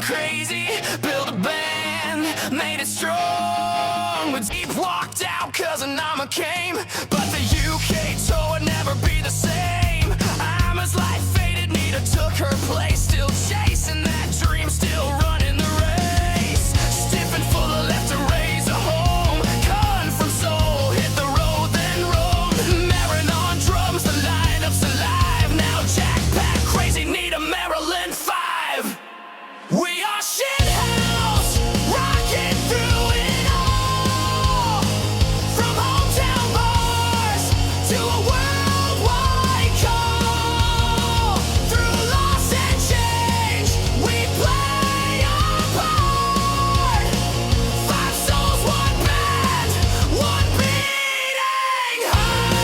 crazy, built a band, made it strong. But deep walked out cause an armor came. But the UK tour would never be the same. Irma's life faded, Nita took her place. Still chasing that dream, still running the race. Stiff and full of left to raise a home. Cut from soul, hit the road then roam. Marin on drums, the lineup's alive. Now Jack Pack, crazy Nita, Maryland 5. We are Schitthouse, rocking through it all. From hometown bars to a worldwide call. Through loss and change, we play our part. 5 souls, 1 band, 1 beating heart.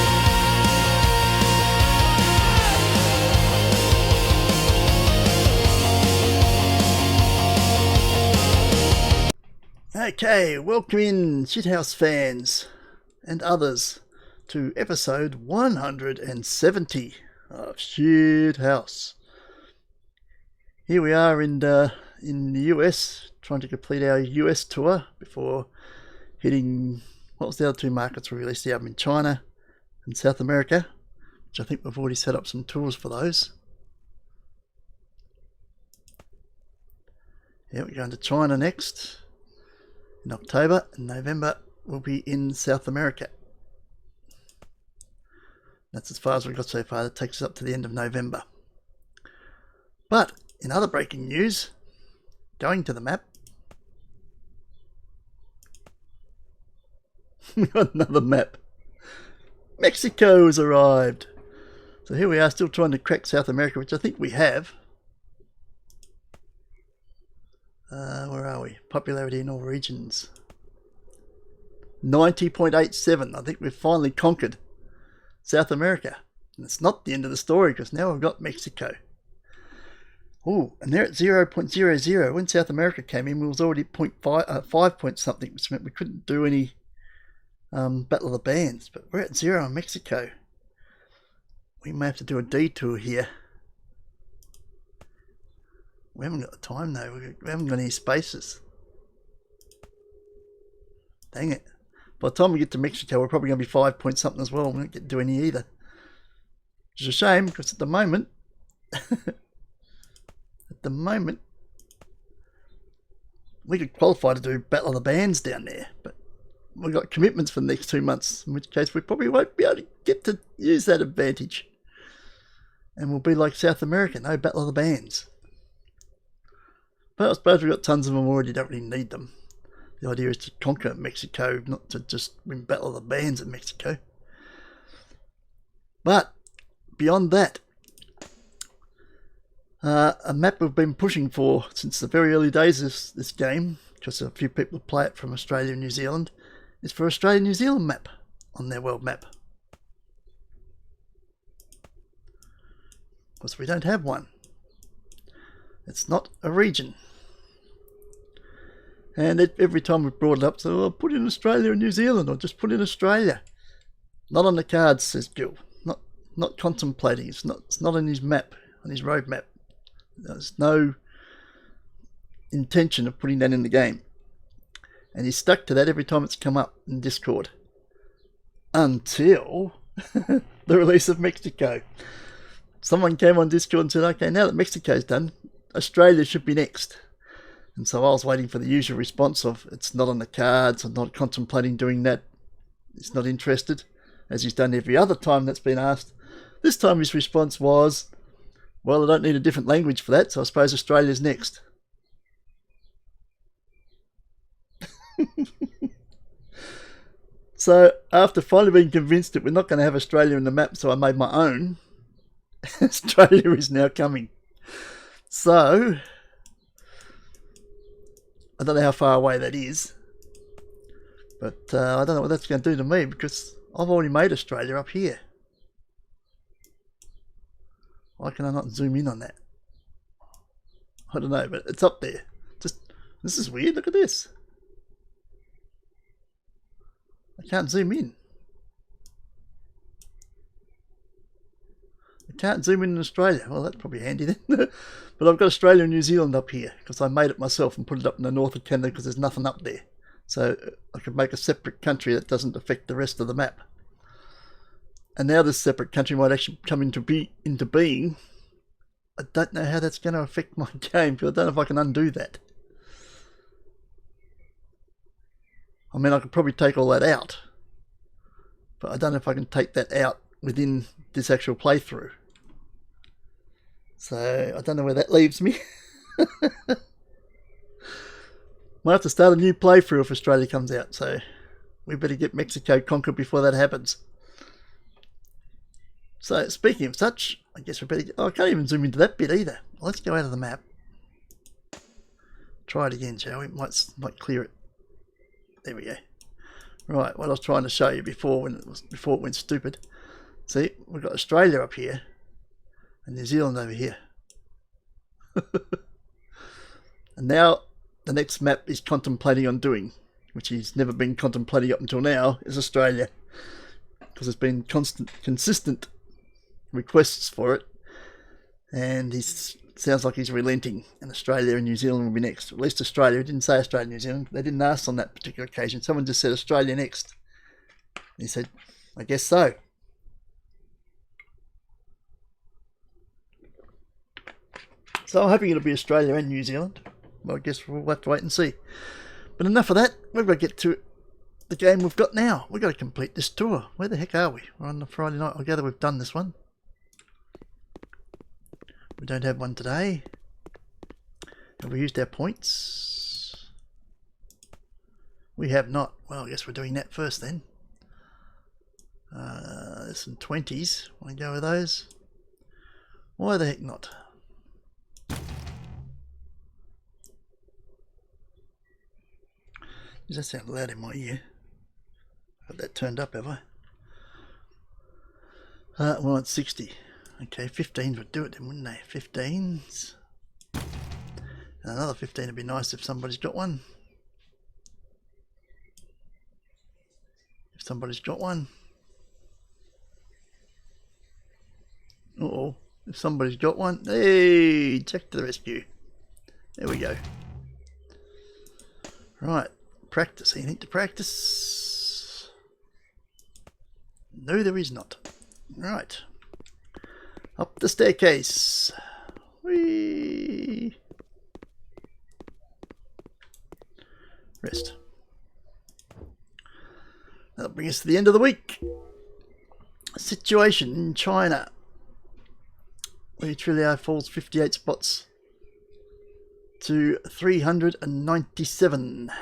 Okay, welcome in Schitthouse fans and others to episode 170 of Schitthouse. Here we are in the US, trying to complete our US tour before hitting, what was the other 2 markets we released the album in? China and South America, which I think we've already set up some tours for those. Yeah, we're going to China next. In October and November we'll be in South America. That's as far as we've got so far. That takes us up to the end of November. But in other breaking news, going to the map, we got another map. Mexico has arrived. So here we are, still trying to crack South America, which I think we have. Where are we? Popularity in all regions. 90.87. I think we've finally conquered South America. And it's not the end of the story because now we've got Mexico. Oh, and they're at 0.00. When South America came in, we was already 5 point something, which meant we couldn't do any Battle of the Bands. But we're at 0 in Mexico. We may have to do a detour here. We haven't got the time though, we haven't got any spaces. Dang it. By the time we get to Mexico, we're probably going to be 5 point something as well. We won't get to do any either. Which is a shame, because at the moment, we could qualify to do Battle of the Bands down there. But we've got commitments for the next 2 months, in which case we probably won't be able to get to use that advantage. And we'll be like South America, no Battle of the Bands. But I suppose we've got tons of them already, don't really need them. The idea is to conquer Mexico, not to just win Battle of the Bands in Mexico. But beyond that, a map we've been pushing for since the very early days of this game, because a few people play it from Australia and New Zealand, is for Australia and New Zealand map on their world map. Because we don't have one. It's not a region. And every time we've brought it up, so I'll put in Australia and New Zealand, or just put in Australia. Not on the cards, says Gil. Not contemplating. It's not on his map, on his road map. There's no intention of putting that in the game. And he's stuck to that every time it's come up in Discord. Until the release of Mexico. Someone came on Discord and said, okay, now that Mexico's done, Australia should be next. And so I was waiting for the usual response of, it's not on the cards, I'm not contemplating doing that, he's not interested, as he's done every other time that's been asked. This time his response was, well, I don't need a different language for that, so I suppose Australia's next. So after finally being convinced that we're not going to have Australia in the map, so I made my own, Australia is now coming. So I don't know how far away that is, but I don't know what that's going to do to me, because I've already made Australia up here. Why can I not zoom in on that? I don't know, but it's up there. This is weird, look at this. I can't zoom in. can't zoom in Australia. Well, that's probably handy then. But I've got Australia and New Zealand up here because I made it myself and put it up in the north of Canada because there's nothing up there. So I could make a separate country that doesn't affect the rest of the map. And now this separate country might actually come into being. I don't know how that's going to affect my game because I don't know if I can undo that. I mean, I could probably take all that out. But I don't know if I can take that out within this actual playthrough. So I don't know where that leaves me. Might have to start a new playthrough if Australia comes out. So we better get Mexico conquered before that happens. So speaking of such, I guess we better... Oh, I can't even zoom into that bit either. Well, let's go out of the map. Try it again, shall we? Might clear it. There we go. Right, what I was trying to show you before it went stupid. See, we've got Australia up here and New Zealand over here. And now the next map he's contemplating on doing, which he's never been contemplating up until now, is Australia. Because there's been consistent requests for it. And he sounds like he's relenting, and Australia and New Zealand will be next. At least Australia. He didn't say Australia and New Zealand. They didn't ask on that particular occasion. Someone just said Australia next. And he said, I guess so. So I'm hoping it'll be Australia and New Zealand. Well, I guess we'll have to wait and see. But enough of that. We've got to get to the game we've got now. We've got to complete this tour. Where the heck are we? We're on the Friday night. I gather we've done this one. We don't have one today. Have we used our points? We have not. Well, I guess we're doing that first then. There's some 20s. Want to go with those? Why the heck not? Does that sound loud in my ear? I've got that turned up, have I? Well, it's 60. Okay, 15s would do it then, wouldn't they? 15s. And another 15 would be nice if somebody's got one. If somebody's got one. Uh-oh. If somebody's got one. Hey, Jack to the rescue. There we go. Right. Practice. You need to practice. No, there is not. Right. Up the staircase. Whee! Rest. That'll bring us to the end of the week. Situation in China. Where Trilio falls 58 spots to 397.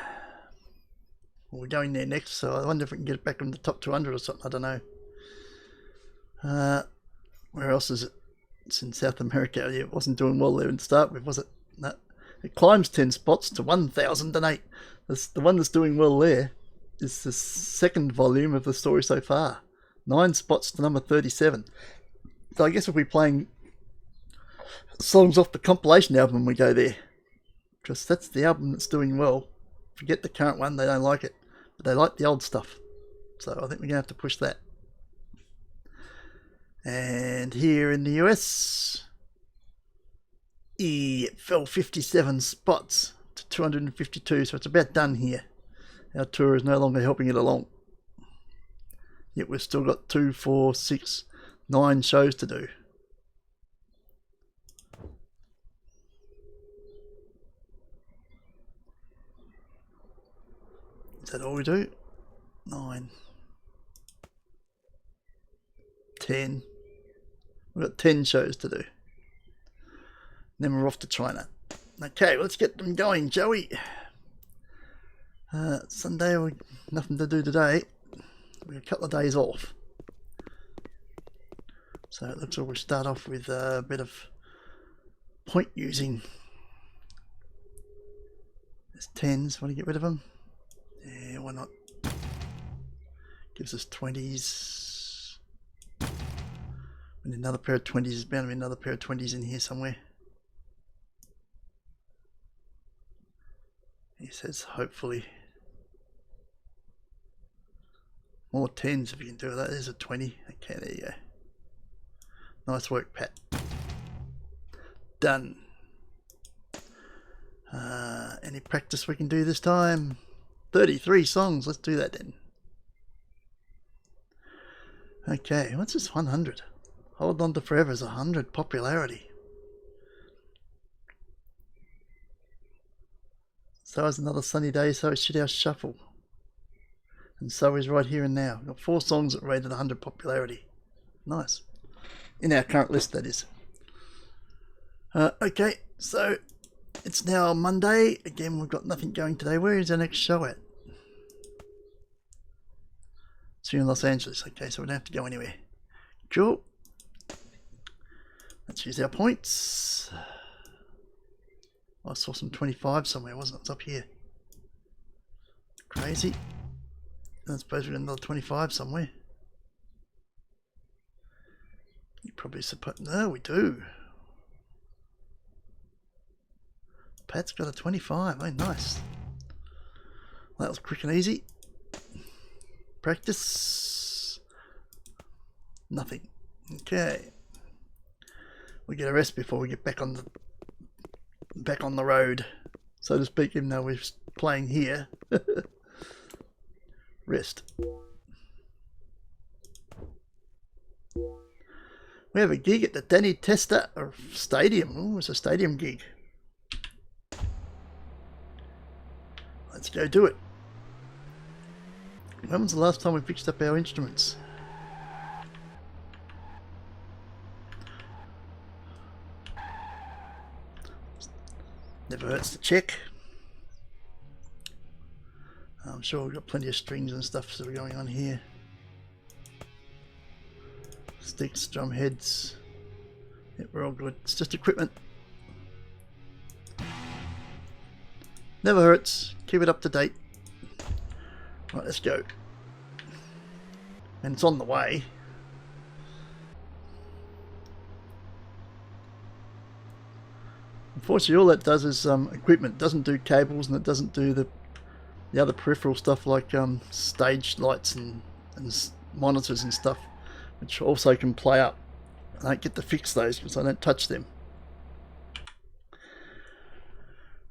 We're going there next, so I wonder if we can get it back in the top 200 or something. I don't know. Where else is it? It's in South America. Yeah, it wasn't doing well there to start with, was it? No. It climbs 10 spots to 1008. The one that's doing well there is the second volume of the story so far. 9 spots to number 37. So I guess we'll be playing songs off the compilation album when we go there. Because that's the album that's doing well. Forget the current one, they don't like it. But they like the old stuff. So I think we're going to have to push that. And here in the US, it fell 57 spots to 252, so it's about done here. Our tour is no longer helping it along. Yet we've still got 2, 4, 6, 9 shows to do. Is that all we do? 9. 10. We've got 10 shows to do. Then we're off to China. Okay, let's get them going, shall we? Sunday, nothing to do today. We've got a couple of days off. So it looks like we'll start off with a bit of point using. There's 10s, want to get rid of them? Yeah, why not? Gives us 20s. And another pair of 20s. There's bound to be another pair of 20s in here somewhere. He says hopefully. More 10s if you can do that. There's a 20. Okay, there you go. Nice work, Pat. Done. Any practice we can do this time? 33 songs. Let's do that then. Okay, what's this 100? Hold On to Forever is 100 popularity. So is Another Sunny Day, so is Shithouse Shuffle. And so is Right Here and Now. We've got 4 songs that rated 100 popularity. Nice. In our current list, that is. Okay, so it's now Monday. Again, we've got nothing going today. Where is our next show at? It's here in Los Angeles. Okay, so we don't have to go anywhere. Cool. Let's use our points. I saw some 25 somewhere, wasn't it? It's up here. Crazy. I suppose we've got another 25 somewhere. You probably suppose. No, we do. Pat's got a 25. Oh, nice. That was quick and easy. Practice. Nothing. Okay. We get a rest before we get back on the road, so to speak, even though we're playing here. Rest. We have a gig at the Danny Testa Stadium. Oh, it's a stadium gig. Let's go do it. When was the last time we fixed up our instruments? Never hurts to check. I'm sure we've got plenty of strings and stuff that are going on here. Sticks, drum heads. Yep, we're all good. It's just equipment. Never hurts. Keep it up to date. Right, let's go. And it's on the way. Unfortunately, all that does is equipment. It doesn't do cables, and it doesn't do the other peripheral stuff like stage lights and monitors and stuff, which also can play up. I don't get to fix those because I don't touch them.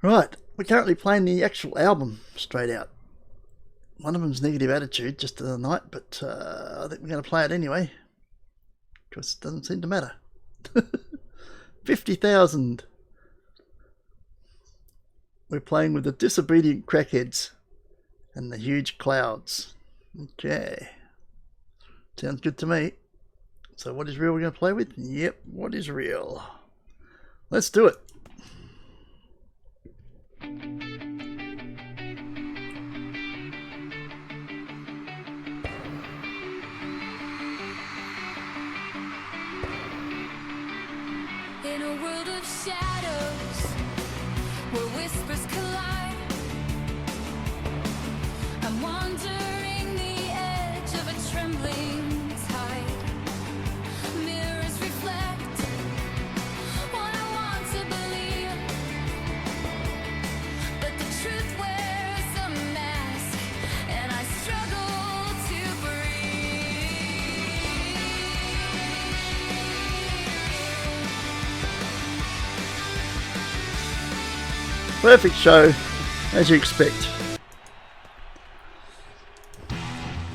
Right, we're currently playing the actual album straight out. One of them's Negative Attitude, just the other night, but I think we're going to play it anyway because it doesn't seem to matter. 50,000. We're playing with the Disobedient Crackheads and the Huge Clouds. Okay. Sounds good to me. So what is real we're going to play with? Yep, what is real? Let's do it. In a world of shadows, where whispers collide, I'm wandering the edge of a trembling tide. Mirrors reflect what I want to believe, but the truth wears a mask, and I struggle to breathe. Perfect show, as you expect.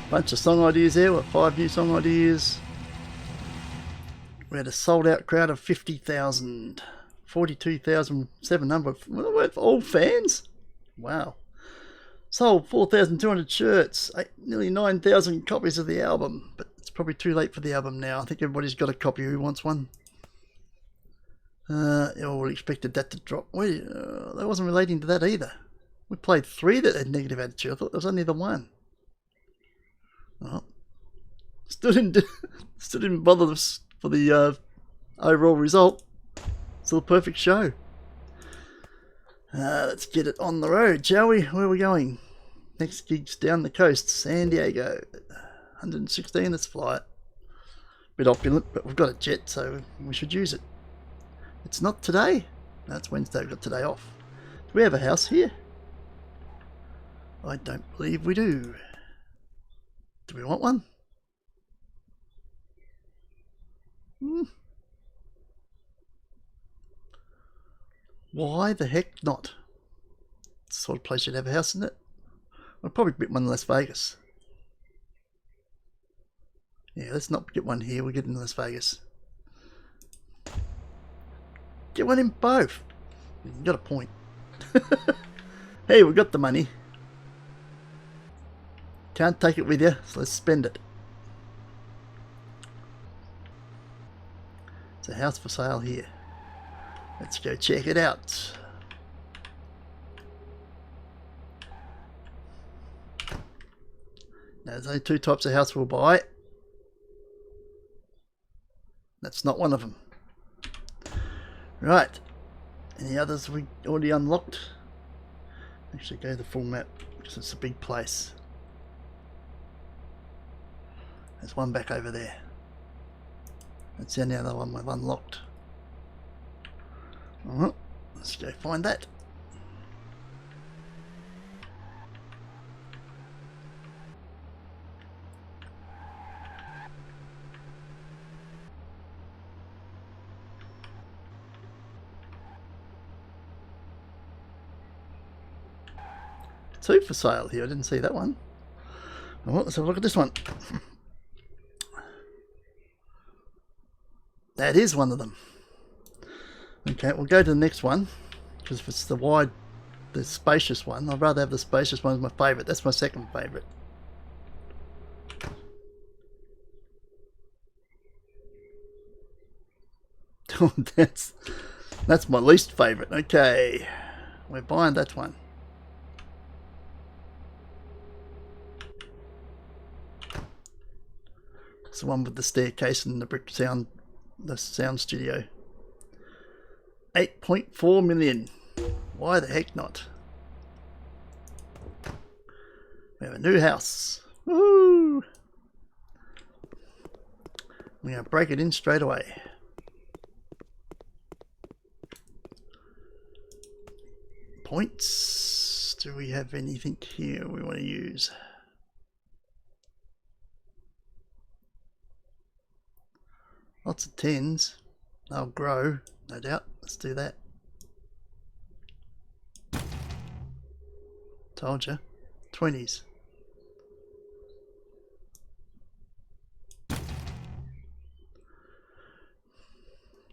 Bunch of song ideas there. What, 5 new song ideas. We had a sold out crowd of 50,000. 42,700. Well, all fans? Wow. Sold 4,200 shirts. Nearly 9,000 copies of the album. But it's probably too late for the album now. I think everybody's got a copy who wants one. We expected that to drop. Wait, that wasn't relating to that either. We played 3 that had Negative Attitude. I thought there was only the one. Oh. Still didn't bother us for the overall result. Still a perfect show. Let's get it on the road, shall we? Where are we going? Next gig's down the coast, San Diego. 116, let's fly it. Bit opulent, but we've got a jet, so we should use it. It's not today. No, it's Wednesday. We've got today off. Do we have a house here? I don't believe we do. Do we want one? Why the heck not? It's the sort of place you'd have a house, isn't it? I'll probably get one in Las Vegas. Yeah, let's not get one here. We'll get in Las Vegas. Get one in both. You got a point. Hey, we got the money. Can't take it with you, so let's spend it. It's a house for sale here. Let's go check it out. Now, there's only two types of house we'll buy. That's not one of them. Right. Any others we already unlocked? Actually, go to the full map because it's a big place. There's one back over there. That's the only other one we've unlocked. Alright, let's go find that. Two for sale here. I didn't see that one. Oh, let's have a look at this one. That is one of them. Okay, we'll go to the next one because if it's the spacious one, I'd rather have the spacious one as my favourite. That's my second favourite. Oh, that's my least favourite. Okay, we're buying that one. It's the one with the staircase and the brick sound, the sound studio. 8.4 million. Why the heck not? We have a new house. Woo! We're going to break it in straight away. Points. Do we have anything here we want to use? Lots of 10s. They'll grow, no doubt. Let's do that. Told you. 20s.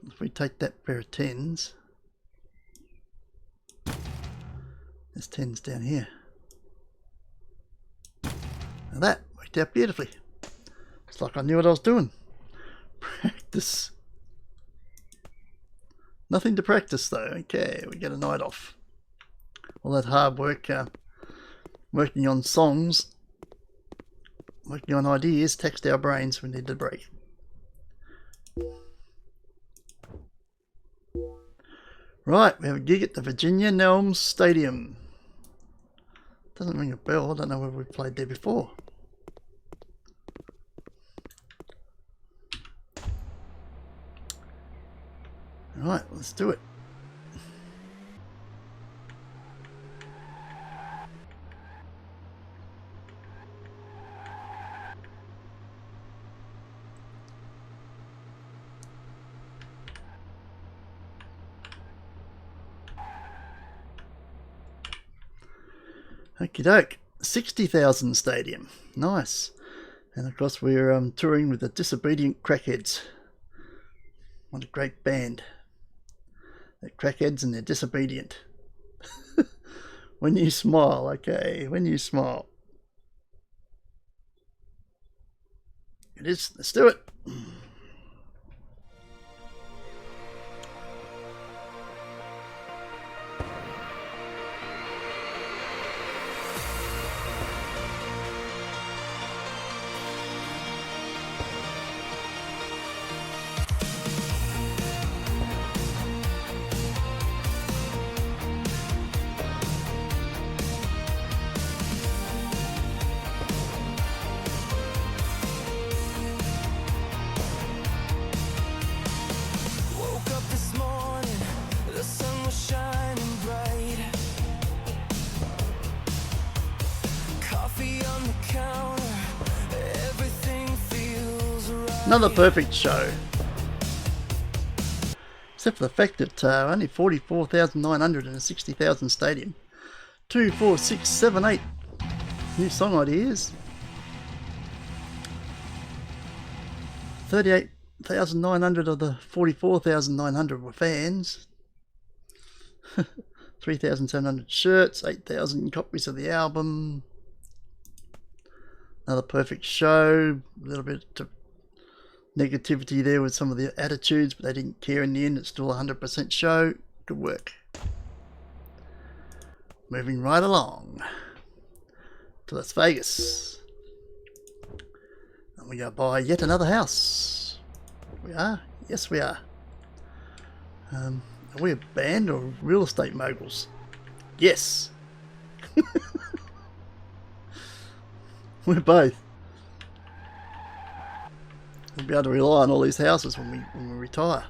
If we take that pair of 10s, there's 10s down here. Now that worked out beautifully. It's like I knew what I was doing. Practice. Nothing to practice though. Okay, we get a night off. All that hard work working on songs, working on ideas, taxed our brains. We need a break. Right, we have a gig at the Virginia Nelms Stadium. Doesn't ring a bell. I don't know whether we've played there before. Right, let's do it. Okie doke. 60,000 stadium. Nice. And of course we're touring with the Disobedient Crackheads. What a great band. They're crackheads and they're disobedient. When you smile, okay, when you smile. It is, let's do it. Another perfect show. except for the fact that only 44,900 in a 60,000 stadium. 2, 4, 6, 7, 8 new song ideas. 38,900 of the 44,900 were fans. 3,700 shirts, 8,000 copies of the album. Another perfect show. A little bit of negativity there with some of the attitudes, but they didn't care in the end. It's still a 100% show. Good work. Moving right along to Las Vegas. And we go buy yet another house. We are? Yes, we are. Are we a band or real estate moguls? Yes. We're both. We'll be able to rely on all these houses when we retire.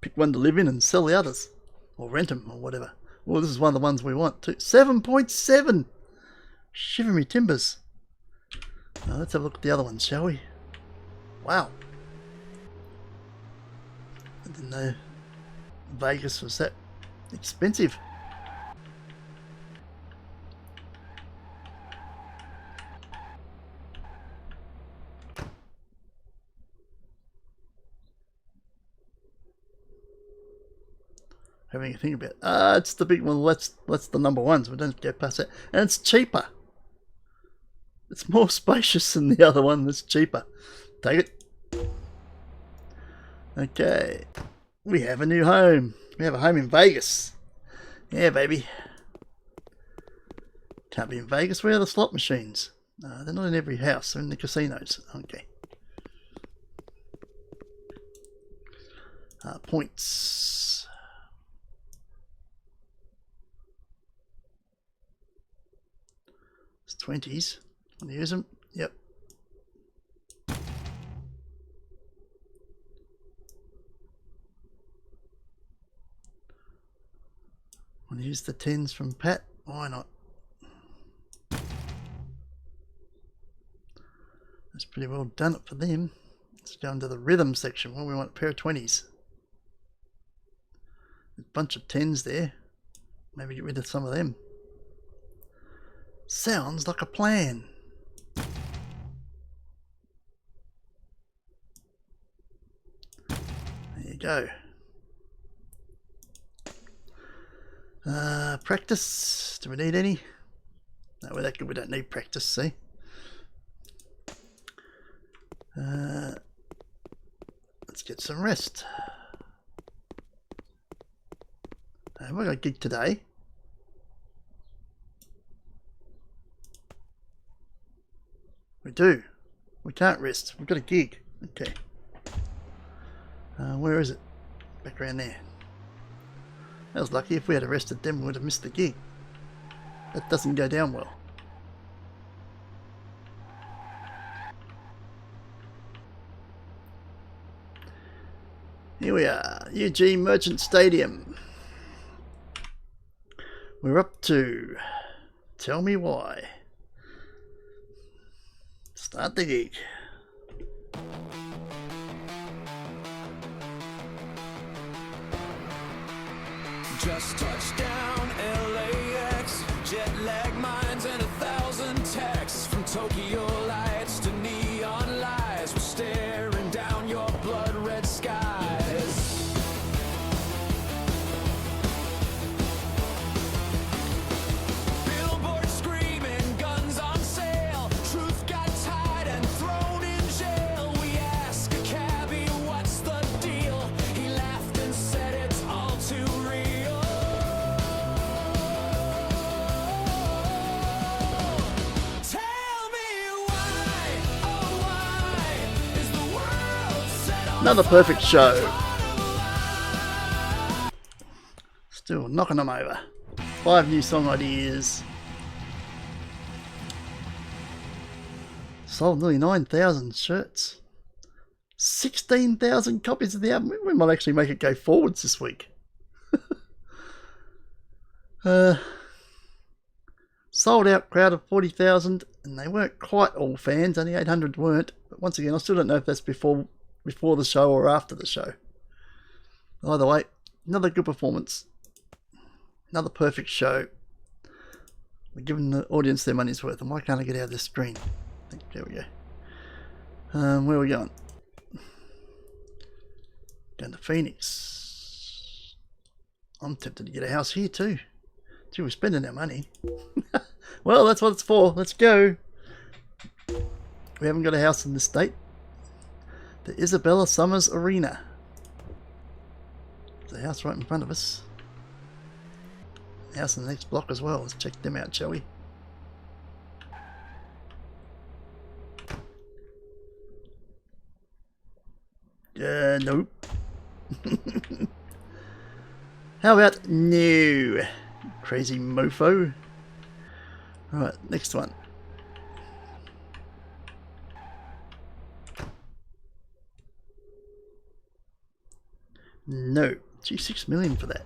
Pick one to live in and sell the others. Or rent them or whatever. Well, this is one of the ones we want too. 7.7! Shiver me timbers. Now let's have a look at the other ones, shall we? Wow. I didn't know Vegas was that expensive. Having a think about it. It's the big one. That's the number ones. We don't go past that. And it's cheaper. It's more spacious than the other one that's cheaper. Take it. Okay. We have a new home. We have a home in Vegas. Yeah, baby. Can't be in Vegas. Where are the slot machines? They're not in every house. They're in the casinos. Okay. Points. It's 20s. Want to use them? Yep. Want to use the 10s from Pat? Why not? That's pretty well done it for them. Let's go into the rhythm section. Well, we want a pair of 20s. A bunch of 10s there. Maybe get rid of some of them. Sounds like a plan. There you go. Practice. Do we need any? No, we're that good. We don't need practice, see? Let's get some rest. Have I got a gig today? We do. We can't rest. We've got a gig. Okay. Where is it? Back around there. That was lucky. If we had arrested them, we would have missed the gig. That doesn't go down well. Here we are, UG Merchant Stadium. We're up to Tell Me Why. Start the gig. Just touched down LAX, jet lag minds and 1,000 texts from Tokyo lights to neon lights. We're staring down your blood red skies. Billboard screaming, guns on sale. Truth got tied and thrown in jail. We ask a cabbie, what's the deal? He laughed and said it's all too real. Another perfect show. Still knocking them over. 5 new song ideas. Sold nearly 9,000 shirts. 16,000 copies of the album. We might actually make it go forwards this week. Sold out crowd of 40,000, and they weren't quite all fans. Only 800 weren't. But once again, I still don't know if that's before the show or after the show. Either way, another good performance. Another perfect show. We're giving the audience their money's worth. And why can't I get out of this screen? There we go. Where are we going? Going to Phoenix. I'm tempted to get a house here too. Gee, we're spending our money. Well, that's what it's for. Let's go. We haven't got a house in this state. The Isabella Summers Arena. There's a house right in front of us. House in the next block as well. Let's check them out, shall we? Nope. How about no? Crazy mofo. Alright, next one. No. Gee, 6 million for that.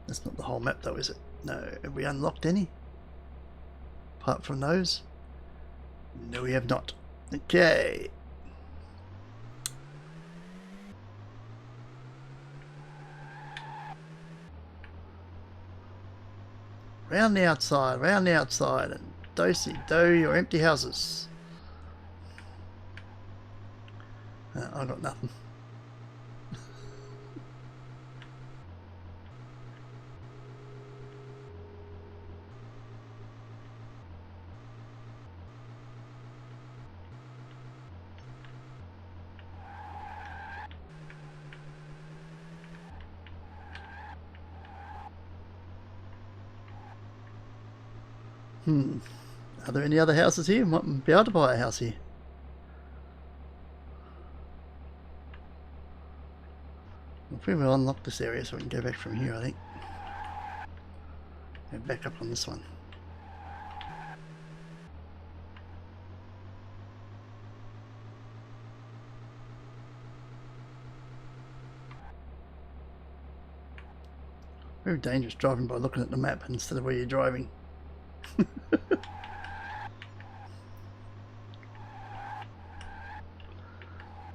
That's not the whole map though, is it? No. Have we unlocked any? Apart from those? No, we have not. Okay. Round the outside, and do your empty houses. I got nothing. Are there any other houses here? Might be able to buy a house here. If we will unlock this area so we can go back from here, I think. Go back up on this one. Very dangerous driving by looking at the map instead of where you're driving.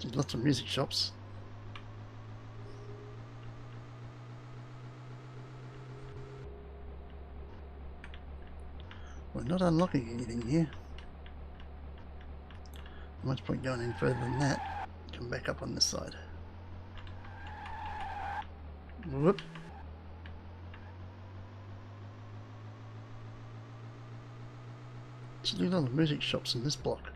There's lots of music shops. We're not unlocking anything here. Not much point going any further than that. Come back up on this side. Whoop. There's a lot of music shops in this block.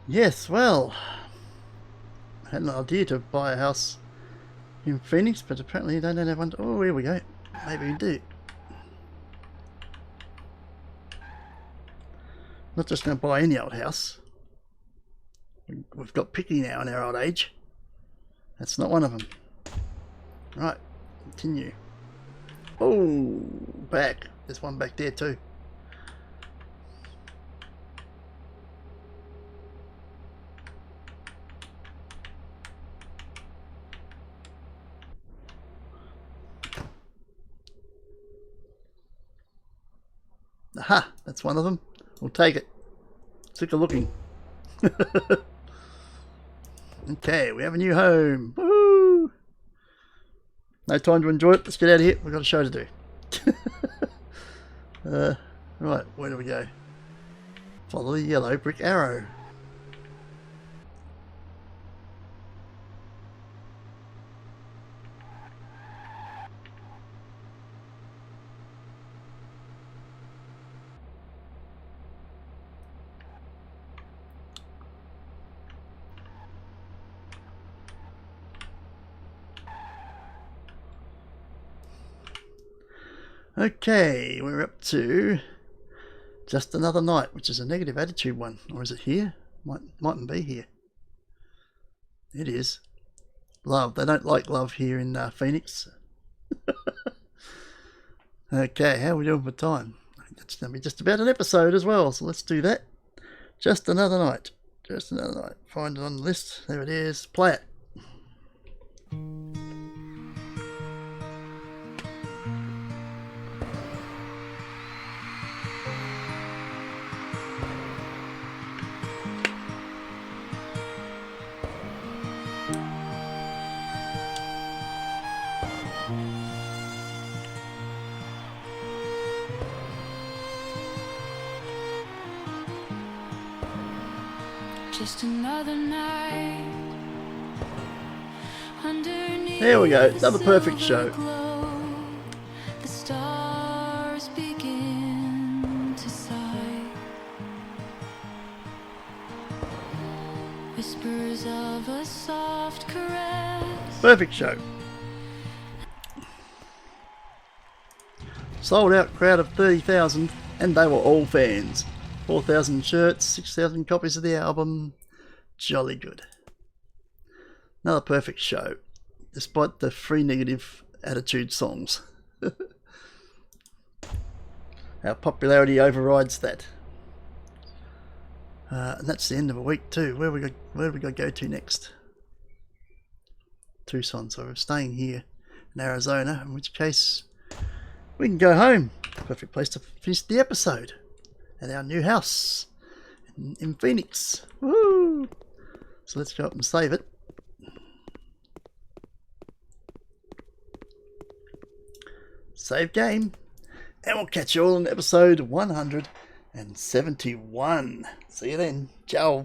Yes, well, I had an idea to buy a house in Phoenix, but apparently they don't have one. Oh, here we go. Maybe we do. Not just going to buy any old house. We've got picky now in our old age. That's not one of them. Right, continue. Oh, back. There's one back there too. Aha, that's one of them. We'll take it. Sick of looking. Okay, we have a new home. Woohoo! No time to enjoy it. Let's get out of here. We've got a show to do. Right, where do we go? Follow the yellow brick arrow. Okay, we're up to Just Another Night, which is a negative attitude one. Or is it here? Mightn't be here. It is. Love. They don't like love here in Phoenix. Okay, how are we doing for time? That's going to be just about an episode as well, so let's do that. Just Another Night. Just Another Night. Find it on the list. There it is. Play it. just another night. Underneath There we go, the another perfect silver show. glow, the stars begin to sigh. Whispers of a soft caress. Perfect show. Sold out crowd of 30,000, and they were all fans. 4,000 shirts, 6,000 copies of the album. Jolly good. Another perfect show, despite the free negative attitude songs. Our popularity overrides that. And that's the end of a week too. Where do we got to go to next? Tucson, so we're staying here in Arizona, in which case we can go home. Perfect place to finish the episode at our new house in Phoenix. Woo! So let's go up and save it. Save game. And we'll catch you all in episode 171. See you then. Ciao.